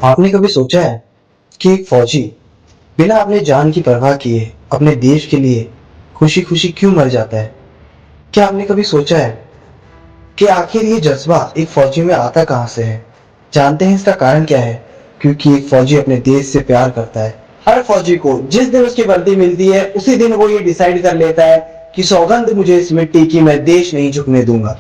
आपने कभी सोचा है कि एक फौजी बिना अपने जान की परवाह किए अपने देश के लिए खुशी खुशी क्यों मर जाता है? क्या आपने कभी सोचा है कि आखिर ये जज्बा एक फौजी में आता कहां से है? जानते हैं इसका कारण क्या है? क्योंकि एक फौजी अपने देश से प्यार करता है। हर फौजी को जिस दिन उसकी वर्दी मिलती है उसी दिन वो ये डिसाइड कर लेता है कि सौगंध मुझे इस मिट्टी की, मैं देश नहीं झुकने दूंगा।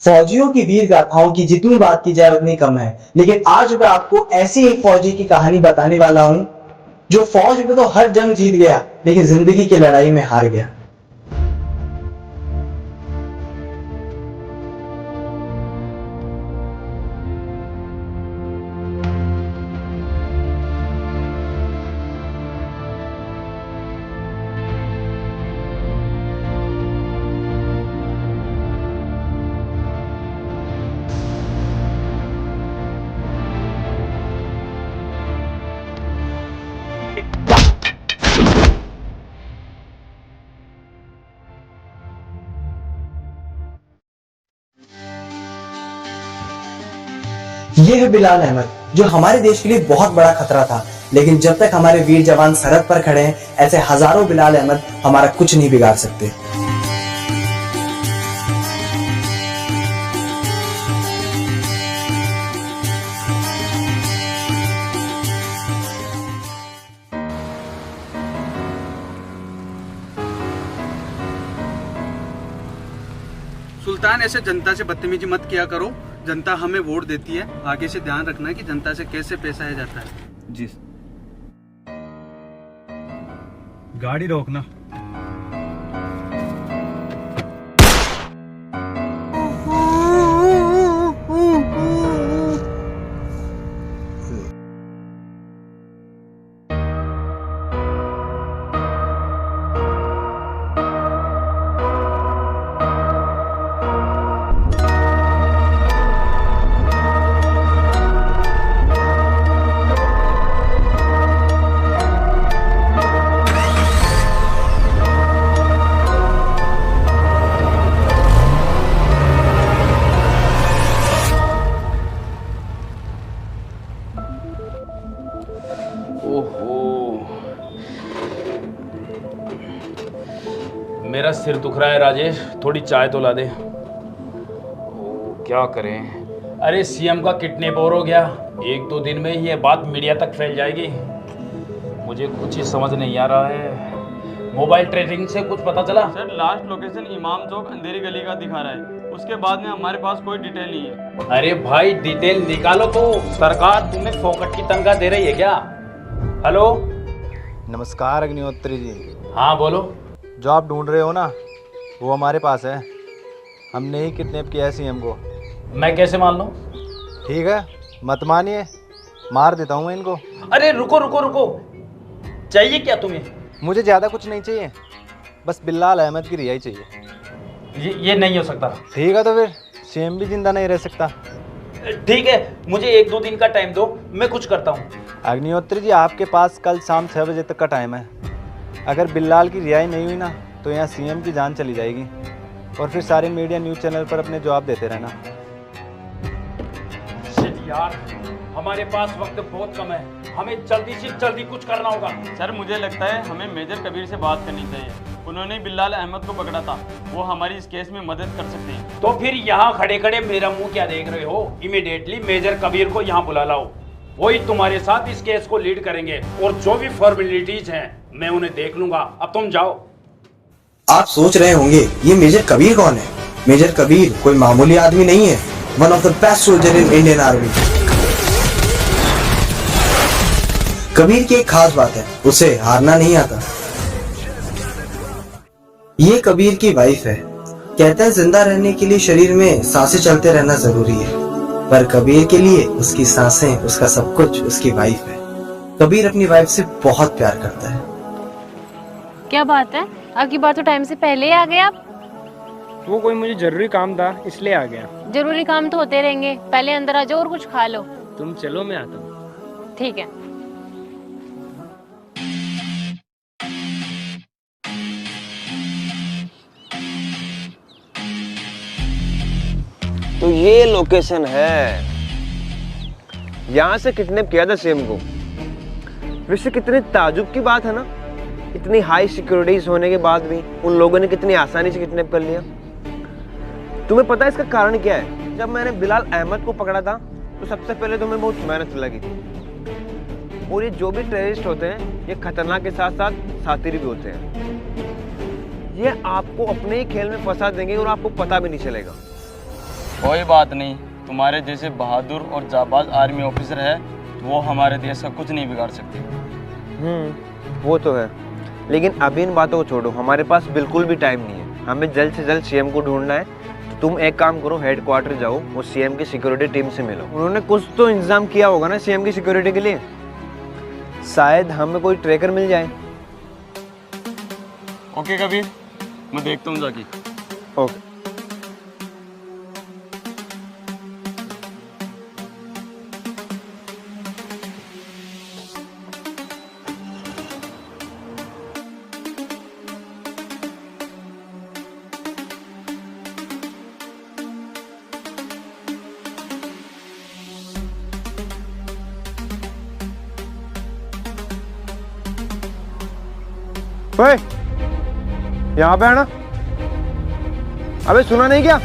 फौजियों की वीर गाथाओं की जितनी बात की जाए उतनी कम है, लेकिन आज मैं आपको ऐसी एक फौजी की कहानी बताने वाला हूं जो फौज में तो हर जंग जीत गया लेकिन जिंदगी की लड़ाई में हार गया। ये है बिलाल अहमद, जो हमारे देश के लिए बहुत बड़ा खतरा था, लेकिन जब तक हमारे वीर जवान सरहद पर खड़े हैं, ऐसे हजारों बिलाल अहमद हमारा कुछ नहीं बिगाड़ सकते। सुल्तान, ऐसे जनता से बदतमीजी मत किया करो। जनता हमें वोट देती है, आगे से ध्यान रखना कि जनता से कैसे पैसा आया जाता है। जी। गाड़ी रोकना। ओहो, मेरा सिर दुख रहा है राजेश, थोड़ी चाय तो ला दे। ओ, क्या करें? अरे सीएम का किडनैप हो गया। एक दो दिन में ये बात मीडिया तक फैल जाएगी। मुझे कुछ ही समझ नहीं आ रहा है। मोबाइल ट्रेकिंग से कुछ पता चला? सर, लास्ट लोकेशन इमाम चौक अंधेरी गली का दिखा रहा है। उसके बाद में हमारे पास कोई डिटेल नहीं है। अरे भाई, डिटेल निकालो तो। सरकार तुम्हें फोकट की तनख्वाह दे रही है क्या? हेलो। नमस्कार अग्निहोत्री जी। हाँ बोलो। जो आप ढूंढ रहे हो ना, वो हमारे पास है। हमने ही किडनैप किया है सीएम को। मैं कैसे मान लूं? ठीक है, मत मानिए, मार देता हूँ मैं इनको। अरे रुको रुको रुको, चाहिए क्या तुम्हें? मुझे ज़्यादा कुछ नहीं चाहिए, बस बिलाल अहमद की रिहाई चाहिए। ये नहीं हो सकता। ठीक है, तो फिर सीएम भी जिंदा नहीं रह सकता। ठीक है, मुझे एक दो दिन का टाइम दो, मैं कुछ करता हूँ। अग्निहोत्री जी, आपके पास कल शाम 6 बजे तक का टाइम है। अगर बिलाल की रिहाई नहीं हुई ना, तो यहाँ सीएम की जान चली जाएगी और फिर सारे मीडिया न्यूज़ चैनल पर अपने जवाब देते रहना। यार, हमारे पास वक्त बहुत कम है, हमें जल्दी से जल्दी कुछ करना होगा। सर, मुझे लगता है हमें मेजर कबीर से बात करनी चाहिए। उन्होंने ही बिलाल अहमद को पकड़ा था, वो हमारी इस केस में मदद कर सकते हैं। तो फिर यहाँ खड़े खड़े मेरा मुंह क्या देख रहे हो? इमीडिएटली मेजर कबीर को यहाँ बुला लाओ, वही तुम्हारे साथ इस केस को लीड करेंगे और जो भी फॉर्मेलिटीज हैं मैं उन्हें देख लूंगा। अब तुम जाओ। आप सोच रहे होंगे ये मेजर कबीर कौन है? मेजर कबीर कोई मामूली आदमी नहीं है, one of the best soldier in Indian army. Kabir की एक खास बात है, उसे हारना नहीं आता। ये कबीर की वाइफ है। कहते हैं जिंदा रहने के लिए शरीर में सांसें चलते रहना जरूरी है, पर कबीर के लिए उसकी सांसें, उसका सब कुछ उसकी वाइफ है। कबीर अपनी वाइफ से बहुत प्यार करता है। क्या बात है, आपकी बात तो टाइम से पहले ही आ गए आप। वो कोई मुझे जरूरी काम था इसलिए आ गया। जरूरी काम तो होते रहेंगे, पहले अंदर आ जाओ और कुछ खा लो। तुम चलो, मैं आता हूँ। ठीक है। तो ये लोकेशन है, यहाँ से किडनैप किया था सीएम को। वैसे कितने ताजुब की बात है ना, इतनी हाई सिक्योरिटीज होने के बाद भी उन लोगों ने कितनी आसानी से किडनैप कर लिया। तुम्हें पता है इसका कारण क्या है? जब मैंने बिलाल अहमद को पकड़ा था तो सबसे पहले तुम्हें बहुत मेहनत लगी थी। और ये जो भी टेररिस्ट होते हैं ये खतरनाक के साथ साथ साथी भी होते हैं। ये आपको अपने ही खेल में फंसा देंगे और आपको पता भी नहीं चलेगा। कोई बात नहीं, तुम्हारे जैसे बहादुर और जाबाज आर्मी ऑफिसर है वो हमारे देश का कुछ नहीं बिगाड़ सकते। वो तो है, लेकिन अभी इन बातों को छोड़ो, हमारे पास बिल्कुल भी टाइम नहीं है। हमें जल्द से जल्द सीएम को ढूंढना है। तो तुम एक काम करो, हेडक्वार्टर जाओ और सीएम की सिक्योरिटी टीम से मिलो। उन्होंने कुछ तो इंतजाम किया होगा ना सीएम की सिक्योरिटी के लिए। शायद हमें कोई ट्रैकर मिल जाए। ओके कबीर, मैं देखता हूँ जाके। ओके। ओए, यहाँ पे आना। अबे सुना नहीं क्या?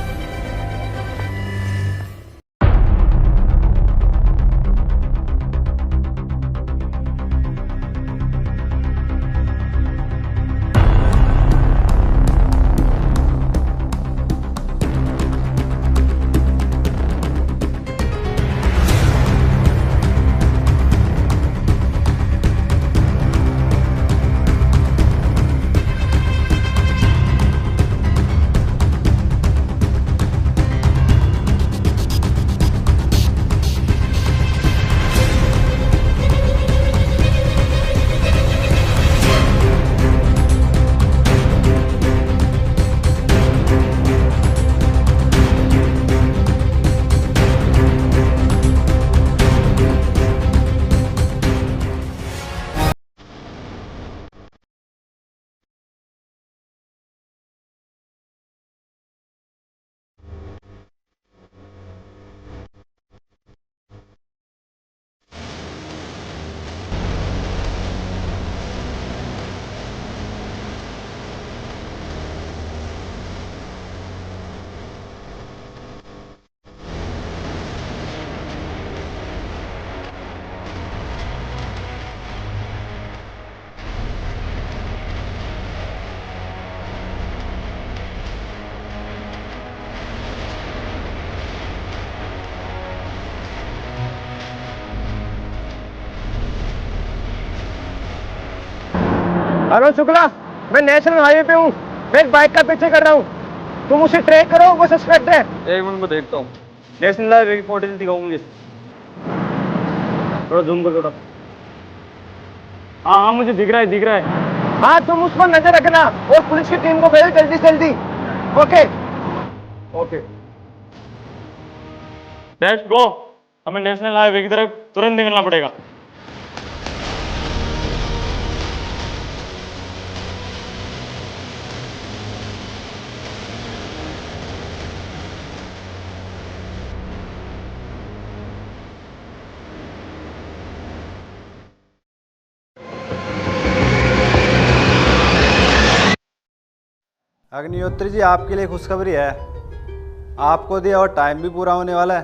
हेलो शुक्ला, मैं नेशनल हाईवे पे हूँ। मैं एक बाइक का पीछे कर रहा हूँ, तुम उसे ट्रैक करो, वो सस्पेक्ट है। एक मिनट में देखता हूँ। नेशनल हाईवे की फोटो दिखाऊँ मुझे, थोड़ा जूम कर थोड़ा। हाँ हाँ मुझे दिख रहा है। हाँ तुम उस पर नजर रखना और पुलिस की टीम को भेजो जल्दी से जल्दी। Okay okay let's go. हमें नेशनल हाईवे की तरफ तुरंत निकलना पड़ेगा। अग्निहोत्री जी, आपके लिए खुशखबरी है। आपको दिया और टाइम भी पूरा होने वाला है,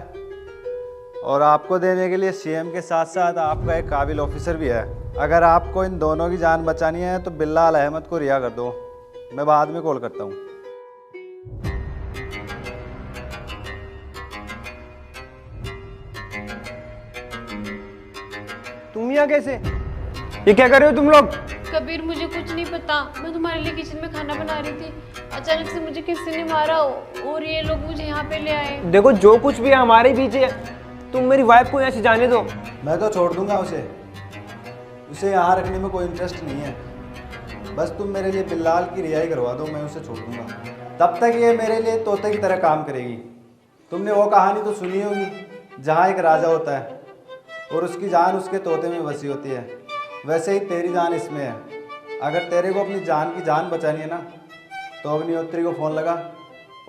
और आपको देने के लिए सीएम के साथ साथ आपका एक काबिल ऑफिसर भी है। अगर आपको इन दोनों की जान बचानी है तो बिल्लाल अहमद को रिहा कर दो। मैं बाद में कॉल करता हूँ। तुम यहाँ कैसे? ये क्या कर रहे हो तुम लोग? कबीर, मुझे कुछ नहीं पता। मैं तुम्हारे लिए किचन में खाना बना रही थी, अचानक से मुझे किसी ने मारा और ये लोग मुझे यहाँ पे ले आए। देखो जो कुछ भी है हमारे पीछे है, तुम मेरी वाइफ को यहाँ से जाने दो। मैं तो छोड़ दूंगा उसे यहाँ रखने में कोई इंटरेस्ट नहीं है। बस तुम मेरे लिए बिल्लाल की रिहाई करवा दो, मैं उसे छोड़ दूंगा। तब तक ये मेरे लिए तोते की तरह काम करेगी। तुमने वो कहानी तो सुनी होगी जहाँ एक राजा होता है और उसकी जान उसके तोते में बसी होती है। वैसे ही तेरी जान इसमें है। अगर तेरे को अपनी जान की जान बचानी है ना तो अग्निहोत्री को फ़ोन लगा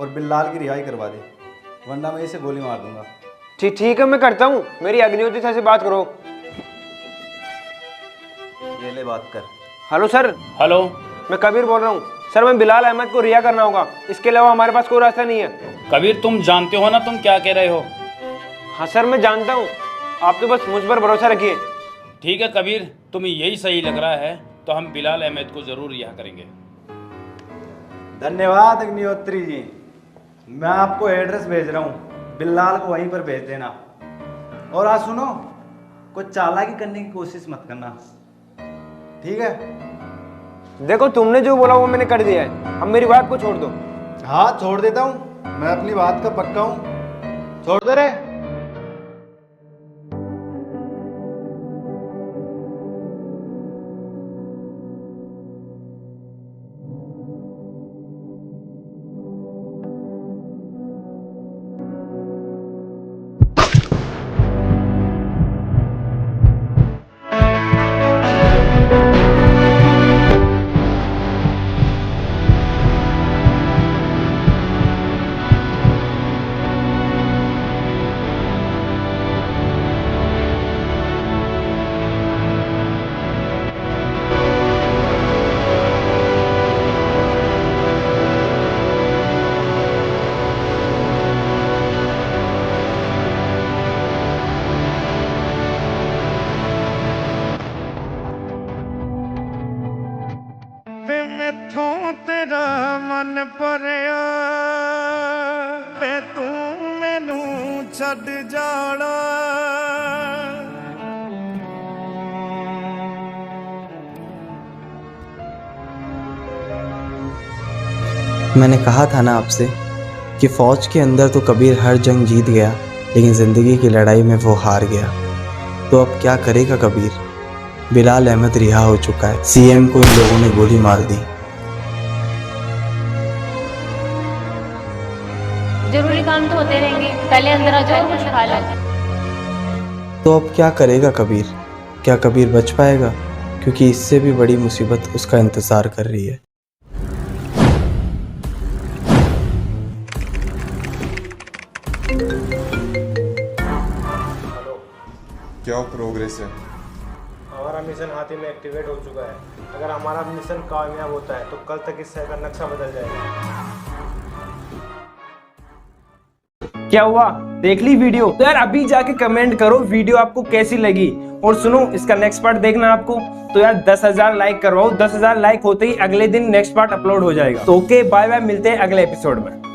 और बिल्लाल की रिहाई करवा दे, वरना मैं इसे गोली मार दूंगा। ठीक है, मैं करता हूँ। मेरी अग्निहोत्री सर से बात करो। ये ले बात कर। Hello sir. हेलो। मैं कबीर बोल रहा हूँ सर। मैं बिलाल अहमद को रिहा करना होगा, इसके अलावा हमारे पास कोई रास्ता नहीं है। कबीर तुम जानते हो ना तुम क्या कह रहे हो? हाँ सर मैं जानता हूँ, आप तो बस मुझ पर भरोसा रखिए। ठीक है कबीर, तुम्हें यही सही लग रहा है तो हम बिलाल अहमद को जरूर रिहा करेंगे। धन्यवाद अग्निहोत्री जी। मैं आपको एड्रेस भेज रहा हूँ, बिल्लाल को वहीं पर भेज देना। और आज सुनो, कुछ चालाकी करने की कोशिश मत करना, ठीक है? देखो तुमने जो बोला वो मैंने कर दिया है, अब मेरी बात को छोड़ दो। हाँ छोड़ देता हूँ, मैं अपनी बात का पक्का हूँ। छोड़ दे रे। मैथों तेरा मन भरिया मैं तू मैनू छड़ जाना। मैंने कहा था ना आपसे कि फौज के अंदर तो कबीर हर जंग जीत गया, लेकिन ज़िंदगी की लड़ाई में वो हार गया। तो अब क्या करेगा कबीर? बिलाल अहमद रिहा हो चुका है, सीएम को इन लोगों ने गोली मार दी। जरूरी काम तो होते रहेंगे, पहले अंदर आ जाओ और कुछ खा लो। तो अब क्या करेगा कबीर? क्या कबीर बच पाएगा? क्योंकि इससे भी बड़ी मुसीबत उसका इंतज़ार कर रही है। क्या प्रोग्रेस है? हमारा मिशन हाथी में एक्टिवेट हो चुका है। अगर हमारा मिशन कामयाब होता है तो कल तक इस शहर का नक्शा बदल जाएगा। क्या हुआ, देख ली वीडियो? तो यार अभी जाके कमेंट करो वीडियो आपको कैसी लगी। और सुनो, इसका नेक्स्ट पार्ट देखना आपको, तो यार 10,000 लाइक करवाओ। 10,000 लाइक होते ही अगले दिन नेक्स्ट पार्ट अपलोड हो जाएगा। तो ओके, बाय बाय, मिलते हैं अगले एपिसोड में।